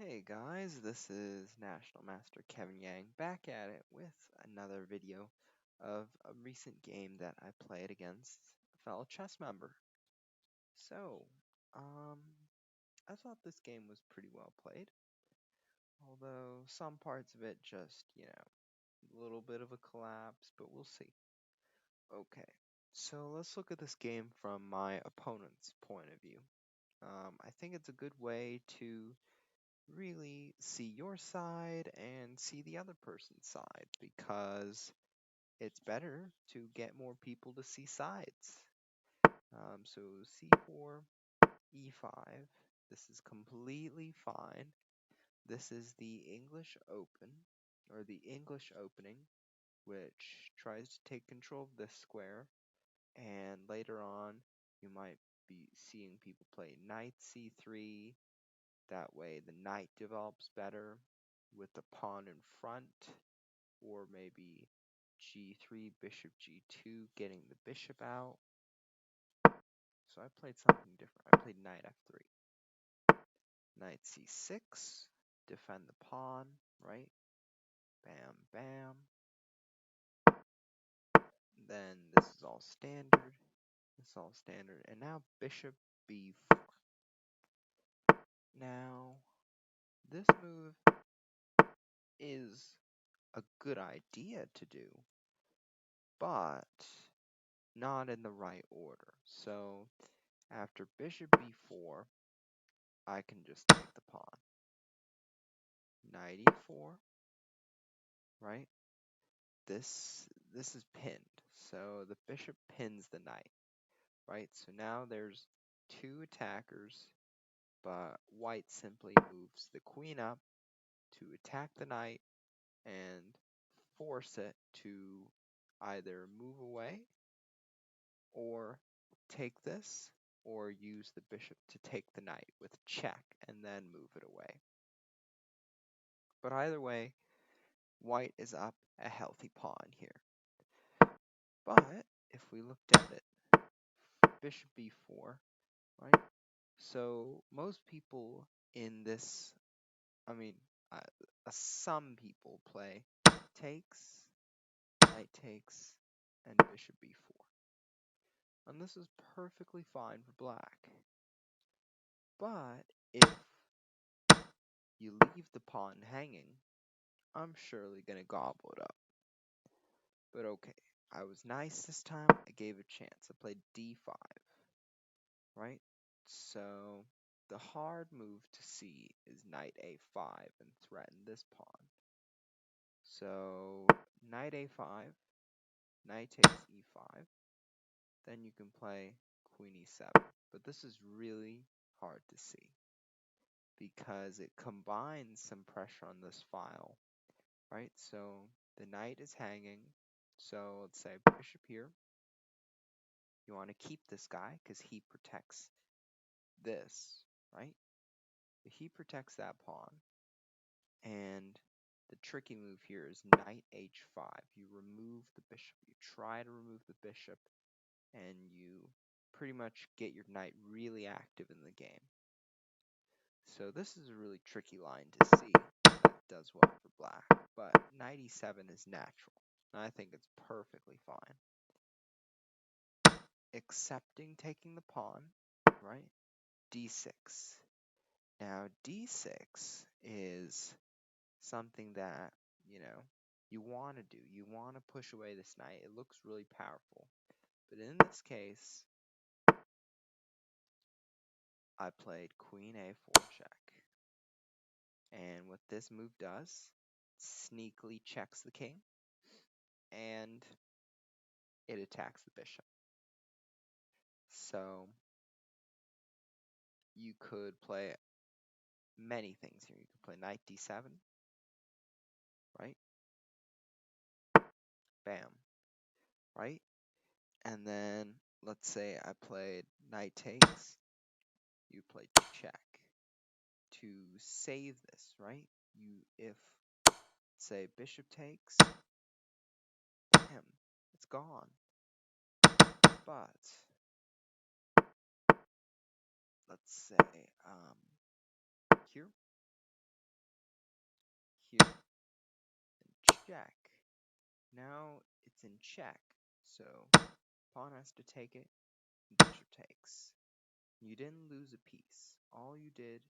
Hey guys, this is National Master Kevin Yang back at it with another video of a recent game that I played against a fellow chess member. So, um, I thought this game was pretty well played, although some parts of it just, a little bit of a collapse, but we'll see. Okay, so let's look at this game from my opponent's point of view. I think it's a good way to really see your side and see the other person's side because it's better to get more people to see sides. So c4, e5. This is completely fine. This is the English Open, or the English opening, which tries to take control of this square. And later on, you might be seeing people play knight c3. That way the knight develops better with the pawn in front, or maybe g3, bishop g2, getting the bishop out. So I played something different. I played knight f3. Knight c6, defend the pawn, right? Bam, bam. Then this is all standard. This is all standard. And now bishop b4. Now, this move is a good idea to do, but not in the right order. So after bishop b4, I can just take the pawn. Knight e4, right? This is pinned. So the bishop pins the knight, right? So now there's two attackers, but white simply moves the queen up to attack the knight and force it to either move away or take this, or use the bishop to take the knight with check and then move it away. But either way, white is up a healthy pawn here. But if we looked at it, bishop b4, right? So most people in this, I mean, uh, some people play takes, knight takes, and bishop b4. And this is perfectly fine for black. But if you leave the pawn hanging, I'm surely gonna gobble it up. But okay, I was nice this time. I gave a chance. I played d5, right? So the hard move to see is knight a5 and threaten this pawn. So knight a5, knight takes e5. Then you can play queen e7. But this is really hard to see because it combines some pressure on this file, right? So the knight is hanging. So let's say bishop here. You want to keep this guy because he protects this, right? He protects that pawn. And the tricky move here is knight h5. You remove the bishop. You try to remove the bishop, and you pretty much get your knight really active in the game. So this is a really tricky line to see that does well for black. But knight e7 is natural, and I think it's perfectly fine. Accepting taking the pawn, right? d6. Now d6 is something that, you want to do. You want to push away this knight. It looks really powerful. But in this case, I played queen a4 check. And what this move does, sneakily checks the king, and it attacks the bishop. So you could play many things here. You could play knight d7, right? Bam, right? And then let's say I played knight takes, you played check to save this, right? If say bishop takes, bam, it's gone. But let's say here, here and check. Now it's in check, so pawn has to take it, bishop takes. You didn't lose a piece. All you did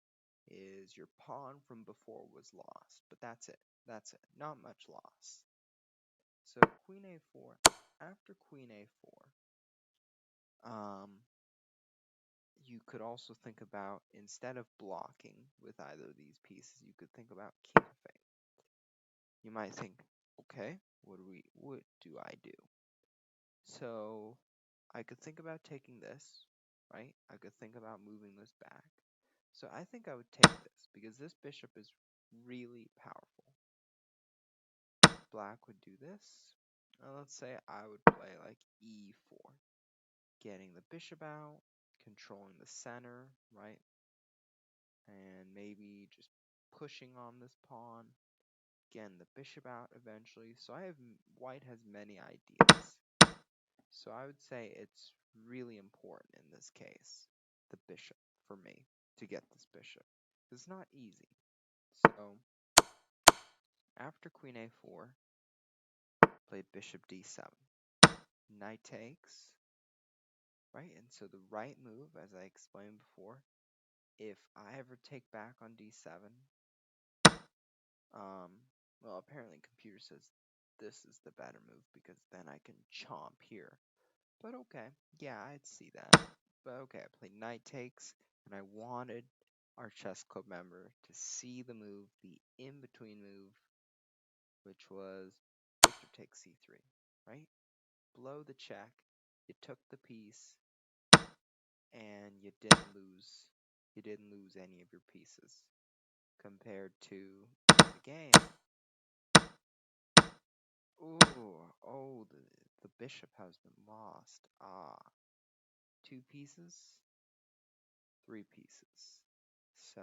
is your pawn from before was lost, but that's it. That's it. Not much loss. So queen a4. After queen a4, you could also think about, instead of blocking with either of these pieces, you could think about king f8. You might think, okay, what do I do? So I could think about taking this, right? I could think about moving this back. So I think I would take this because this bishop is really powerful. Black would do this. Let's say I would play like e4, getting the bishop out, controlling the center, right? And maybe just pushing on this pawn, getting the bishop out eventually. So white has many ideas. So I would say it's really important in this case, the bishop, for me, to get this bishop. It's not easy. So after queen a4, played bishop d7. Knight takes, right? And so the right move, as I explained before, if I ever take back on d7, well, apparently computer says this is the better move because then I can chomp here. But okay, yeah, I'd see that. But okay, I played knight takes, and I wanted our chess club member to see the move, the in-between move, which was bishop takes c3, right? Blow the check, you took the piece, and you didn't lose any of your pieces. Compared to the game, the bishop has been lost. Two pieces, three pieces. So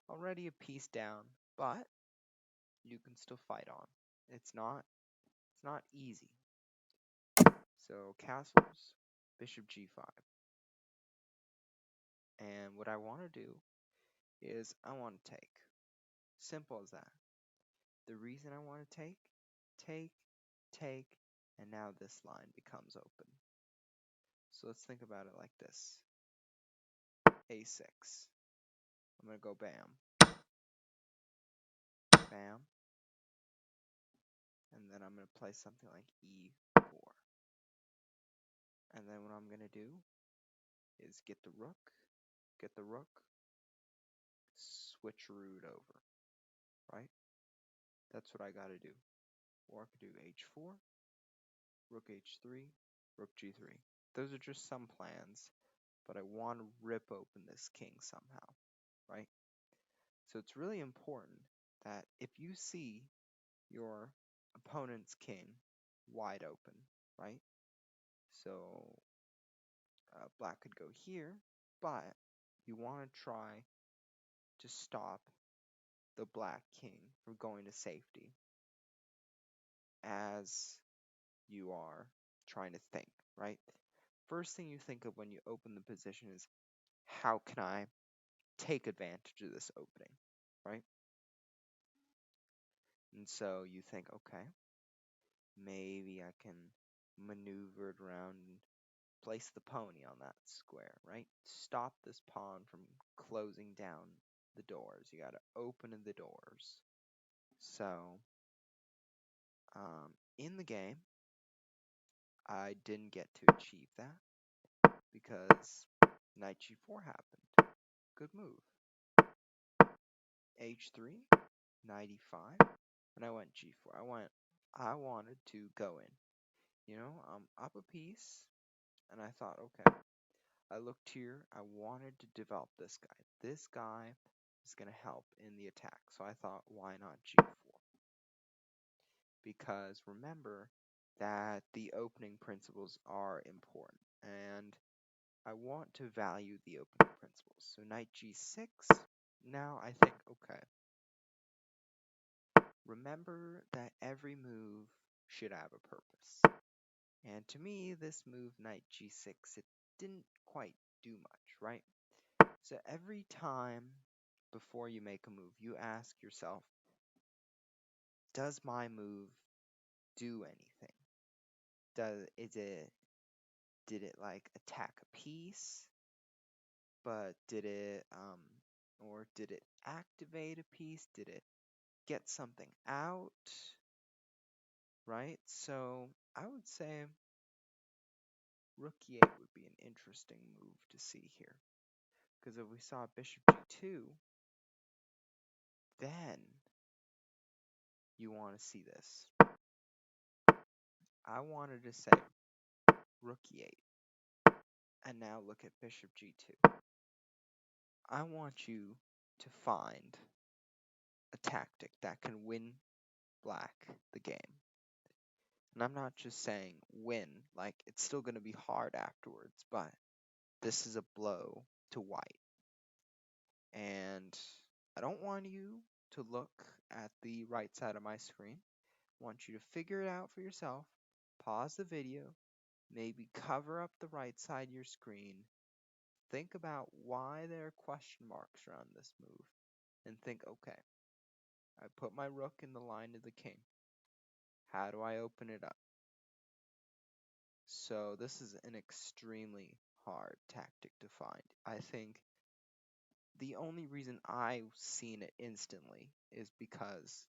already a piece down, but you can still fight on. It's not easy. So castles, bishop g5. And what I want to do is I want to take. Simple as that. The reason I want to take, take, and now this line becomes open. So let's think about it like this. a6. I'm going to go bam, bam, and then I'm going to play something like e4. And then what I'm going to do is get the rook, switcheroo it over, right? That's what I got to do. Or I could do h4, rook h3, rook g3. Those are just some plans, but I want to rip open this king somehow, right? So it's really important that if you see your opponent's king wide open, right? So black could go here, but you want to try to stop the black king from going to safety as you are trying to think, right? First thing you think of when you open the position is, how can I take advantage of this opening, right? And so you think, okay, maybe I can maneuver it around and place the pony on that square, right? Stop this pawn from closing down the doors. You got to open the doors. So, in the game, I didn't get to achieve that because knight g4 happened. Good move. h3, knight e5, and I went g4. I wanted to go in. You know, I'm up a piece, and I thought, okay, I looked here, I wanted to develop this guy. This guy is going to help in the attack, so I thought, why not g4? Because remember that the opening principles are important, and I want to value the opening principles. So knight g6, now I think, okay, remember that every move should have a purpose. And to me, this move, knight g6, it didn't quite do much, right? So every time before you make a move, you ask yourself, does my move do anything? Did it like attack a piece? But or did it activate a piece? Did it get something out? Right? So I would say rook e8 would be an interesting move to see here. Because if we saw bishop g2, then you want to see this. I wanted to say rook e8. And now look at bishop g2. I want you to find a tactic that can win black the game. And I'm not just saying win, like it's still going to be hard afterwards, but this is a blow to white. And I don't want you to look at the right side of my screen. I want you to figure it out for yourself. Pause the video, maybe cover up the right side of your screen. Think about why there are question marks around this move. And think, okay, I put my rook in the line of the king. How do I open it up? So this is an extremely hard tactic to find. I think the only reason I've seen it instantly is because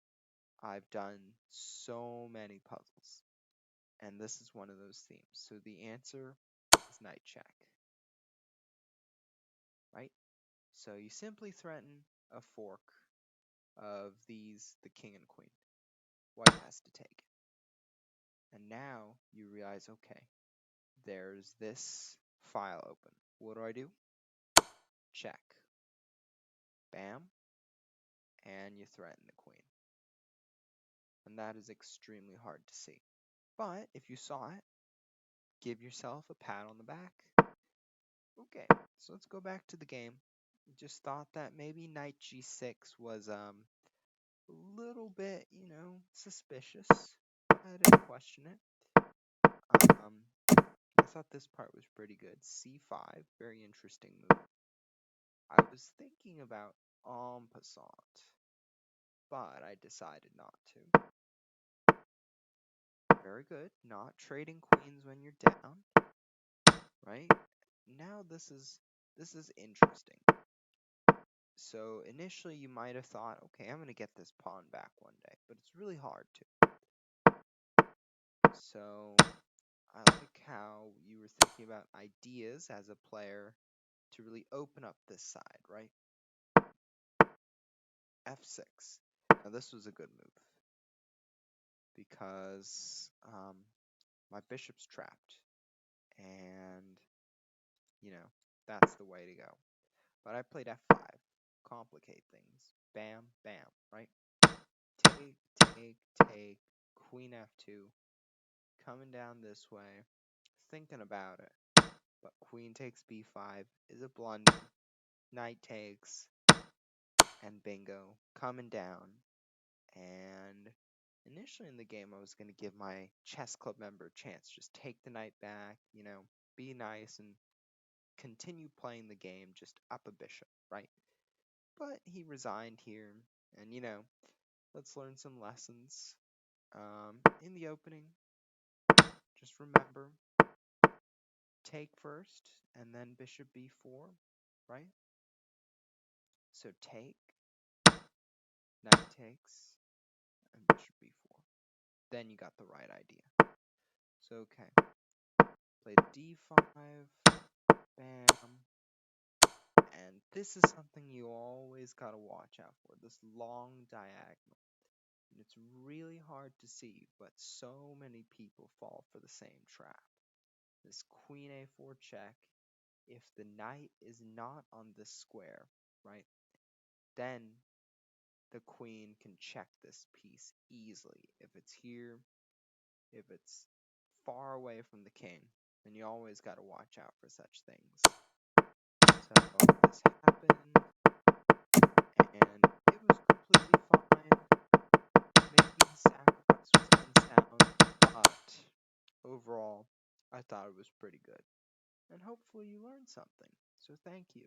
I've done so many puzzles. And this is one of those themes. So the answer is knight check. Right? So you simply threaten a fork of these, the king and queen. White has to take it. And now you realize, okay, there's this file open. What do? Check. Bam. And you threaten the queen. And that is extremely hard to see. But if you saw it, give yourself a pat on the back. Okay, so let's go back to the game. Just thought that maybe knight g6 was a little bit, suspicious. I didn't question it. I thought this part was pretty good. c5, very interesting move. I was thinking about en passant, but I decided not to. Very good. Not trading queens when you're down. Right? Now this is interesting. So initially you might have thought, okay, I'm going to get this pawn back one day, but it's really hard to. So I like how you were thinking about ideas as a player to really open up this side, right? f6. Now this was a good move because my bishop's trapped, and that's the way to go. But I played f5, complicate things. Bam, bam, right? Take, take, take, queen f2, coming down this way, thinking about it. But queen takes b5 is a blunder. Knight takes, and bingo, coming down. And initially in the game, I was going to give my chess club member a chance. Just take the knight back, be nice and continue playing the game, just up a bishop, right? But he resigned here, and let's learn some lessons. In the opening, just remember, take first, and then bishop b4, right? So take, knight takes, and bishop b4. Then you got the right idea. So, okay, played d5, bam, and this is something you always gotta watch out for, this long diagonal. And it's really hard to see, but so many people fall for the same trap. This queen a4 check, if the knight is not on this square, right, then the queen can check this piece easily. If it's here, if it's far away from the king, then you always got to watch out for such things. So this happened, and it was completely fine. Maybe the sacrifice was unsound, but overall, I thought it was pretty good. And hopefully you learned something. So thank you.